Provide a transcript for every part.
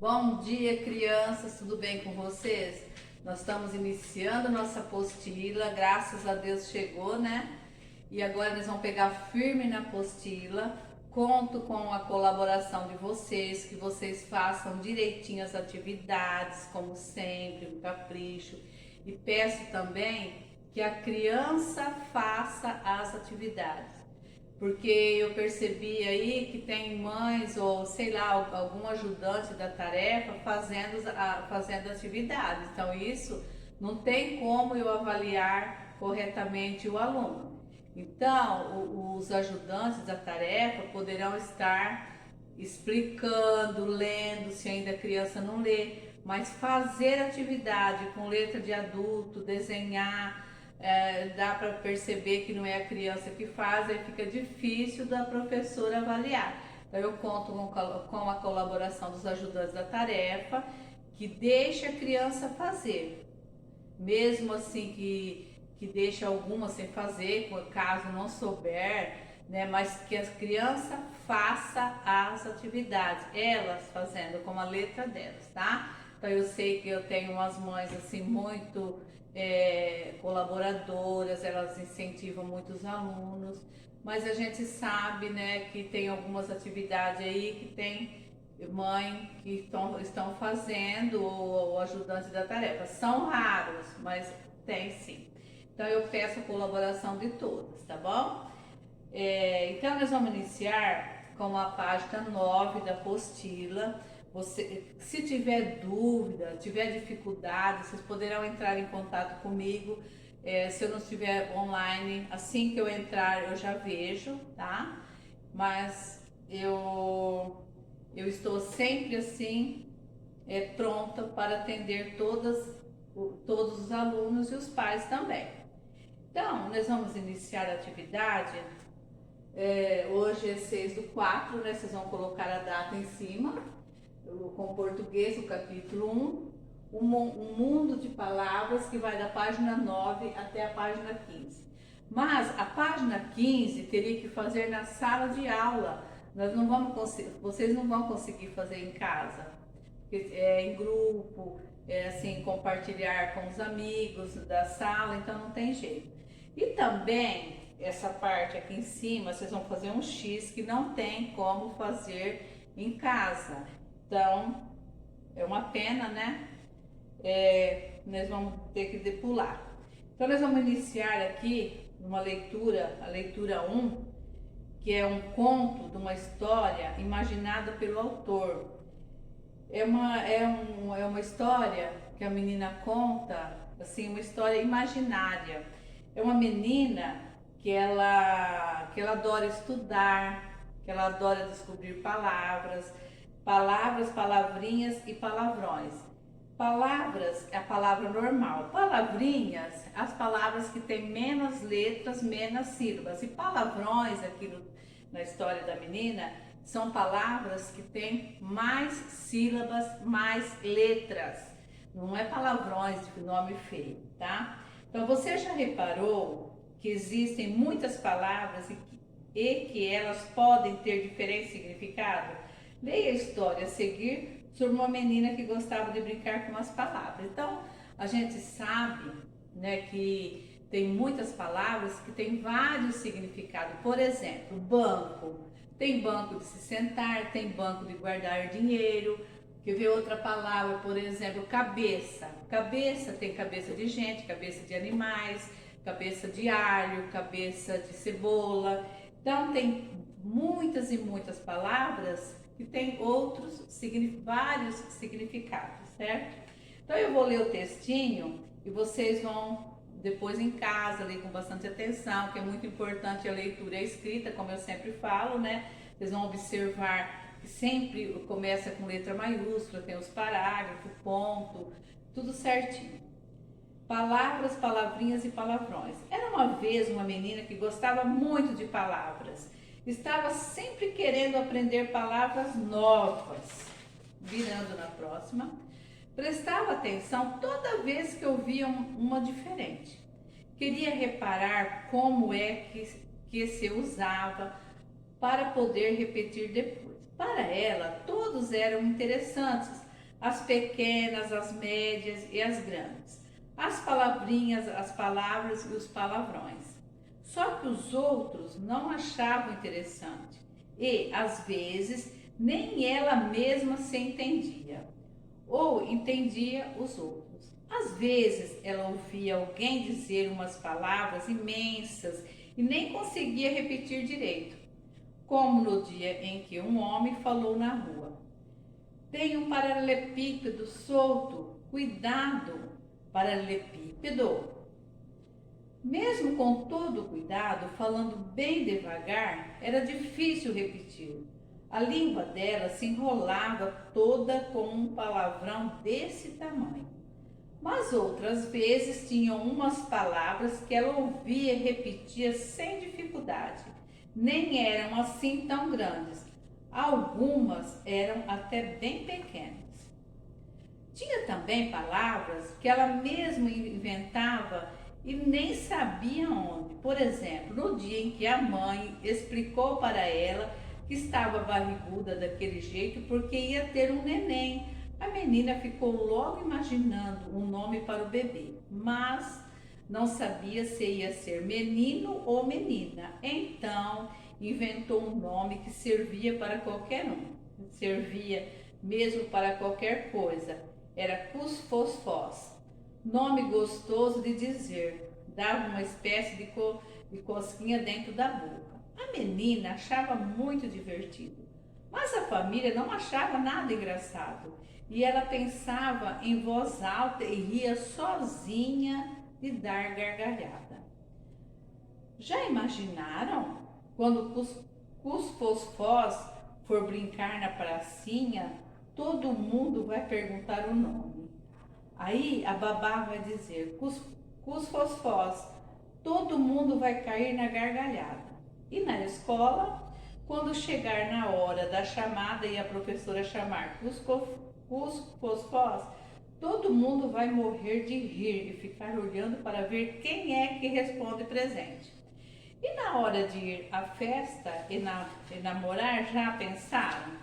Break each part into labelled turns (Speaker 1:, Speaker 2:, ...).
Speaker 1: Bom dia, crianças, tudo bem com vocês? Nós estamos iniciando nossa apostila, graças a Deus chegou, né? E agora nós vamos pegar firme na apostila. Conto com a colaboração de vocês, que vocês façam direitinho as atividades, como sempre, com capricho. E peço também que a criança faça as atividades, porque eu percebi aí que tem mães ou sei lá, algum ajudante da tarefa fazendo atividades. Então isso não tem como eu avaliar corretamente o aluno. Então os ajudantes da tarefa poderão estar explicando, lendo, se ainda a criança não lê, mas fazer atividade com letra de adulto, desenhar, dá para perceber que não é a criança que faz, aí fica difícil da professora avaliar. Então eu conto com a colaboração dos ajudantes da tarefa, que deixa a criança fazer, mesmo assim que deixa alguma sem fazer, caso não souber, né? Mas que as crianças façam as atividades, elas fazendo com a letra delas, tá? Então eu sei que eu tenho umas mães assim muito colaboradoras, elas incentivam muitos alunos, mas a gente sabe, né, que tem algumas atividades aí que tem mãe que estão fazendo ou ajudante da tarefa. São raros, mas tem sim. Então eu peço a colaboração de todos, tá bom? Então nós vamos iniciar com a página 9 da apostila. Se tiver dúvida, tiver dificuldade, vocês poderão entrar em contato comigo. Se eu não estiver online, assim que eu entrar eu já vejo, tá? Mas eu estou sempre assim, pronta para atender todos os alunos e os pais também. Então, nós vamos iniciar a atividade. Hoje é 6/4, né? Vocês vão colocar a data em cima, com português, o capítulo 1, um mundo de palavras, que vai da página 9 até a página 15. Mas a página 15 teria que fazer na sala de aula. Vocês não vão conseguir fazer em casa, porque em grupo, assim, compartilhar com os amigos da sala, então não tem jeito. E também essa parte aqui em cima, vocês vão fazer um X que não tem como fazer em casa. Então, é uma pena, né? Nós vamos ter que depular. Então, nós vamos iniciar aqui uma leitura, a leitura 1, que é um conto de uma história imaginada pelo autor. É uma história que a menina conta, assim, uma história imaginária. É uma menina que ela adora estudar, que ela adora descobrir palavras, palavrinhas e palavrões. Palavras é a palavra normal. Palavrinhas, as palavras que têm menos letras, menos sílabas. E palavrões, aqui na história da menina, são palavras que têm mais sílabas, mais letras. Não é palavrões de nome feio, tá? Então você já reparou que existem muitas palavras e que elas podem ter diferente significado? Leia a história a seguir sobre uma menina que gostava de brincar com as palavras. Então, a gente sabe, né, que tem muitas palavras que têm vários significados. Por exemplo, banco. Tem banco de se sentar, tem banco de guardar dinheiro. Quer ver outra palavra, por exemplo, cabeça. Cabeça tem cabeça de gente, cabeça de animais, cabeça de alho, cabeça de cebola. Então, tem muitas e muitas palavras que tem vários significados, certo? Então eu vou ler o textinho e vocês vão depois em casa ler com bastante atenção, que é muito importante a leitura e a escrita, como eu sempre falo, né? Vocês vão observar que sempre começa com letra maiúscula, tem os parágrafos, ponto, tudo certinho. Palavras, palavrinhas e palavrões. Era uma vez uma menina que gostava muito de palavras. Estava sempre querendo aprender palavras novas. Virando na próxima. Prestava atenção toda vez que ouvia uma diferente. Queria reparar como é que se usava para poder repetir depois. Para ela, todos eram interessantes, as pequenas, as médias e as grandes, as palavrinhas, as palavras e os palavrões. Só que os outros não achavam interessante e, às vezes, nem ela mesma se entendia, ou entendia os outros. Às vezes, ela ouvia alguém dizer umas palavras imensas e nem conseguia repetir direito, como no dia em que um homem falou na rua: tem um paralelepípedo solto, cuidado, paralelepípedo. Mesmo com todo o cuidado, falando bem devagar, era difícil repetir. A língua dela se enrolava toda com um palavrão desse tamanho. Mas outras vezes tinham umas palavras que ela ouvia e repetia sem dificuldade. Nem eram assim tão grandes. Algumas eram até bem pequenas. Tinha também palavras que ela mesma inventava e nem sabia onde. Por exemplo, no dia em que a mãe explicou para ela que estava barriguda daquele jeito porque ia ter um neném, a menina ficou logo imaginando um nome para o bebê, mas não sabia se ia ser menino ou menina. Então, inventou um nome que servia para qualquer um, servia mesmo para qualquer coisa. Era Cusfosfós, nome gostoso de dizer, dava uma espécie de cosquinha dentro da boca. A menina achava muito divertido, mas a família não achava nada engraçado e ela pensava em voz alta e ria sozinha de dar gargalhada. Já imaginaram quando Cusfosfós for brincar na pracinha, todo mundo vai perguntar o nome. Aí a babá vai dizer: Cusfosfós, todo mundo vai cair na gargalhada. E na escola, quando chegar na hora da chamada e a professora chamar Cusfosfós, todo mundo vai morrer de rir e ficar olhando para ver quem é que responde presente. E na hora de ir à festa e namorar, já pensaram?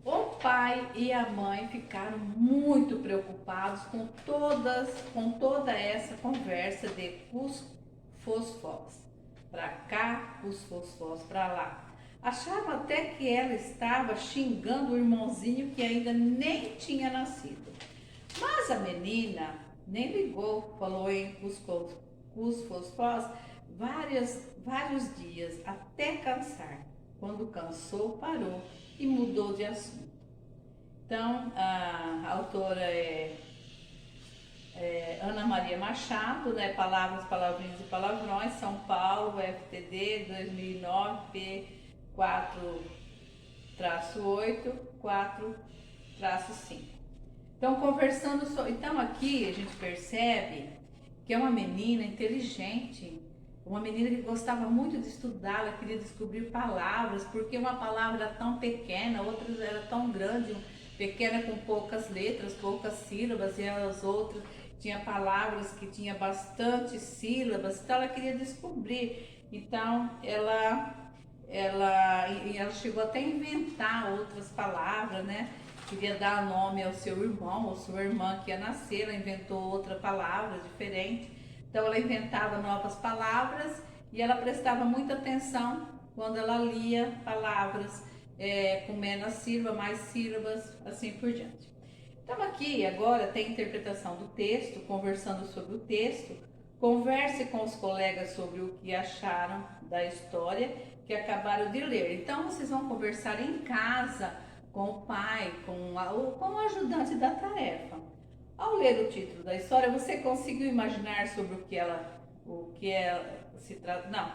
Speaker 1: O pai e a mãe ficaram muito preocupados com toda essa conversa de Cusfosfós para cá, Cusfosfós para lá. Achavam até que ela estava xingando o irmãozinho que ainda nem tinha nascido. Mas a menina nem ligou, falou em Cusfosfós vários dias até cansar. Quando cansou, parou e mudou de assunto. Então, a autora é Ana Maria Machado, né? Palavras, Palavrinhas e Palavrões, São Paulo, FTD 2009, P 4-8, 4-5. Então, então aqui a gente percebe que é uma menina inteligente, uma menina que gostava muito de estudar, ela queria descobrir palavras, porque uma palavra era tão pequena, outra era tão grande, pequena com poucas letras, poucas sílabas, e as outras tinha palavras que tinha bastante sílabas, então ela queria descobrir. Então ela chegou até a inventar outras palavras, né? Queria dar nome ao seu irmão ou sua irmã que ia nascer, ela inventou outra palavra diferente. Então ela inventava novas palavras e ela prestava muita atenção quando ela lia palavras com menos sílabas, mais sílabas, assim por diante. Então aqui agora tem a interpretação do texto, conversando sobre o texto. Converse com os colegas sobre o que acharam da história que acabaram de ler. Então vocês vão conversar em casa com o pai, com o ajudante da tarefa. Ao ler o título da história, você conseguiu imaginar sobre o que ela se trata? Não,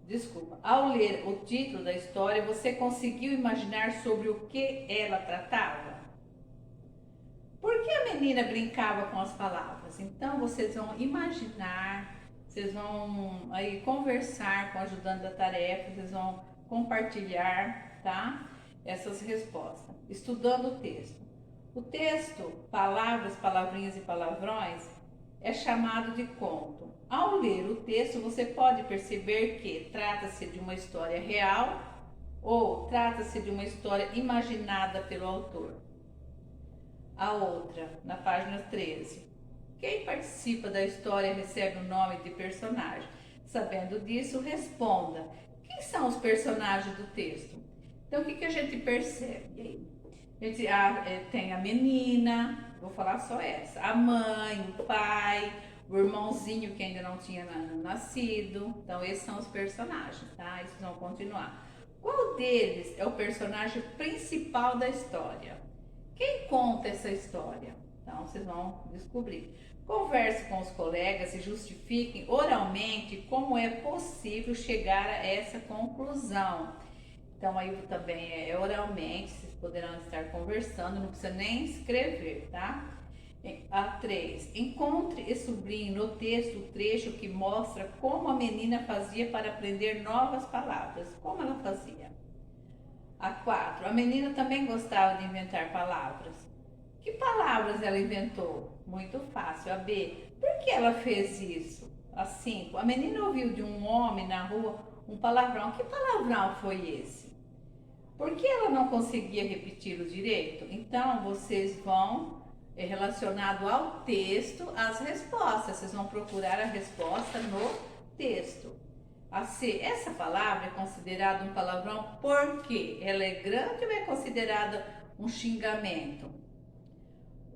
Speaker 1: desculpa. Ao ler o título da história, você conseguiu imaginar sobre o que ela tratava? Por que a menina brincava com as palavras? Então vocês vão imaginar, vocês vão aí conversar com o ajudante da tarefa, vocês vão compartilhar, tá? Essas respostas, estudando o texto. O texto, Palavras, Palavrinhas e Palavrões, é chamado de conto. Ao ler o texto, você pode perceber que trata-se de uma história real Ou trata-se de uma história imaginada pelo autor? A outra, na página 13. Quem participa da história recebe o nome de personagem. Sabendo disso, responda. Quem são os personagens do texto? Então, o que a gente percebe? A gente tem a menina, vou falar só essa, a mãe, o pai, o irmãozinho que ainda não tinha nascido. Então, esses são os personagens, tá? Esses vão continuar. Qual deles é o personagem principal da história? Quem conta essa história? Então, vocês vão descobrir. Converse com os colegas e justifiquem oralmente como é possível chegar a essa conclusão. Então, aí também é oralmente, vocês poderão estar conversando, não precisa nem escrever, tá? A 3. Encontre e sublinhe no texto o trecho que mostra como a menina fazia para aprender novas palavras. Como ela fazia? A 4. A menina também gostava de inventar palavras. Que palavras ela inventou? Muito fácil. A B. Por que ela fez isso? A 5. A menina ouviu de um homem na rua um palavrão. Que palavrão foi esse? Por que ela não conseguia repeti-lo direito? Então, vocês vão, relacionado ao texto, as respostas. Vocês vão procurar a resposta no texto. A C. Essa palavra é considerada um palavrão porque ela é grande ou é considerada um xingamento?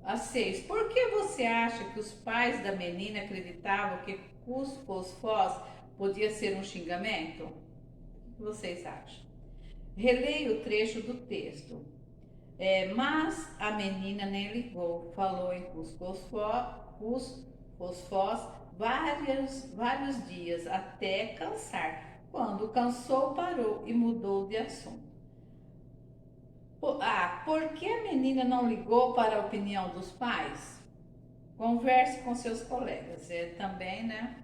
Speaker 1: A 6. Por que você acha que os pais da menina acreditavam que cuscuz-fós podia ser um xingamento? O que vocês acham? Releia o trecho do texto. Mas a menina nem ligou, falou em cuscuz-fós vários dias até cansar. Quando cansou, parou e mudou de assunto. Por que a menina não ligou para a opinião dos pais? Converse com seus colegas. Também, né?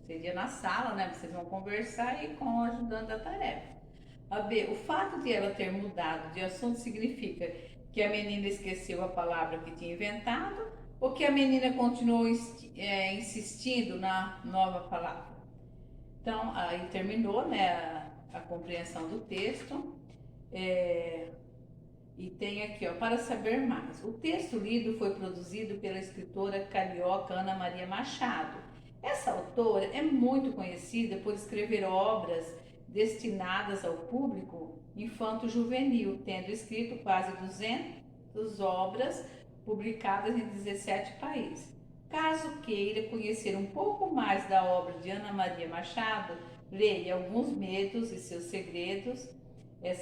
Speaker 1: Seria na sala, né? Vocês vão conversar e com ajudando a tarefa. A B. O fato de ela ter mudado de assunto significa que a menina esqueceu a palavra que tinha inventado ou que a menina continuou insistindo na nova palavra? Então, aí terminou, né, a compreensão do texto. E tem aqui, ó, para saber mais. O texto lido foi produzido pela escritora carioca Ana Maria Machado. Essa autora é muito conhecida por escrever obras destinadas ao público infanto-juvenil, tendo escrito quase 200 obras publicadas em 17 países. Caso queira conhecer um pouco mais da obra de Ana Maria Machado, leia Alguns Medos e Seus Segredos,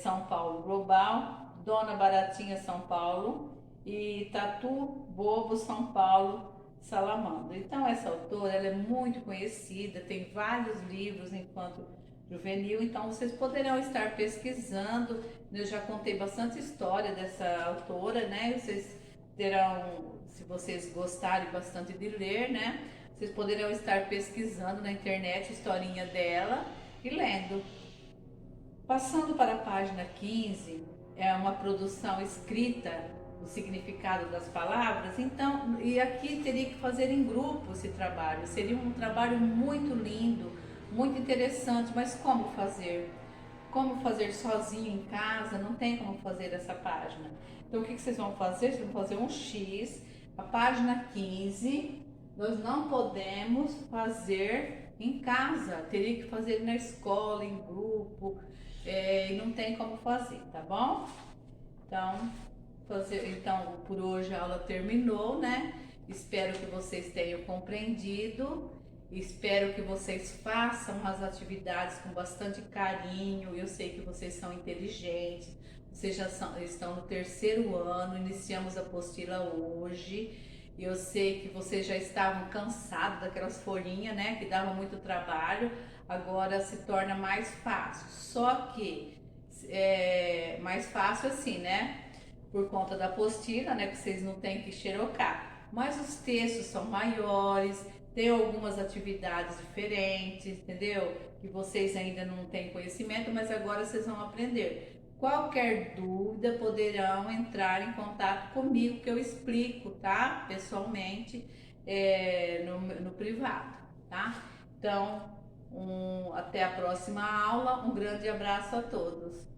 Speaker 1: São Paulo Global, Dona Baratinha São Paulo e Tatu Bobo São Paulo Salamandra. Então essa autora ela é muito conhecida, tem vários livros enquanto juvenil, então vocês poderão estar pesquisando. Eu já contei bastante história dessa autora, né? Vocês terão, se vocês gostarem bastante de ler, né? Vocês poderão estar pesquisando na internet a historinha dela e lendo. Passando para a página 15, é uma produção escrita, o significado das palavras, então, e aqui teria que fazer em grupo esse trabalho, seria um trabalho muito lindo, muito interessante, mas como fazer? Como fazer sozinho em casa? Não tem como fazer essa página. Então, o que vocês vão fazer? Vocês vão fazer um X, a página 15, nós não podemos fazer em casa, teria que fazer na escola, em grupo, e não tem como fazer, tá bom? Então, por hoje a aula terminou, né? Espero que vocês tenham compreendido. Espero que vocês façam as atividades com bastante carinho. Eu sei que vocês são inteligentes. Vocês já estão no 3º ano. Iniciamos a apostila hoje. Eu sei que vocês já estavam cansados daquelas folhinhas, né? Que davam muito trabalho. Agora se torna mais fácil. Só que mais fácil assim, né? Por conta da apostila, né? Que vocês não têm que xerocar. Mas os textos são maiores, tem algumas atividades diferentes, entendeu? Que vocês ainda não têm conhecimento, mas agora vocês vão aprender. Qualquer dúvida poderão entrar em contato comigo que eu explico, tá? Pessoalmente, no privado, tá? Então, até a próxima aula. Um grande abraço a todos.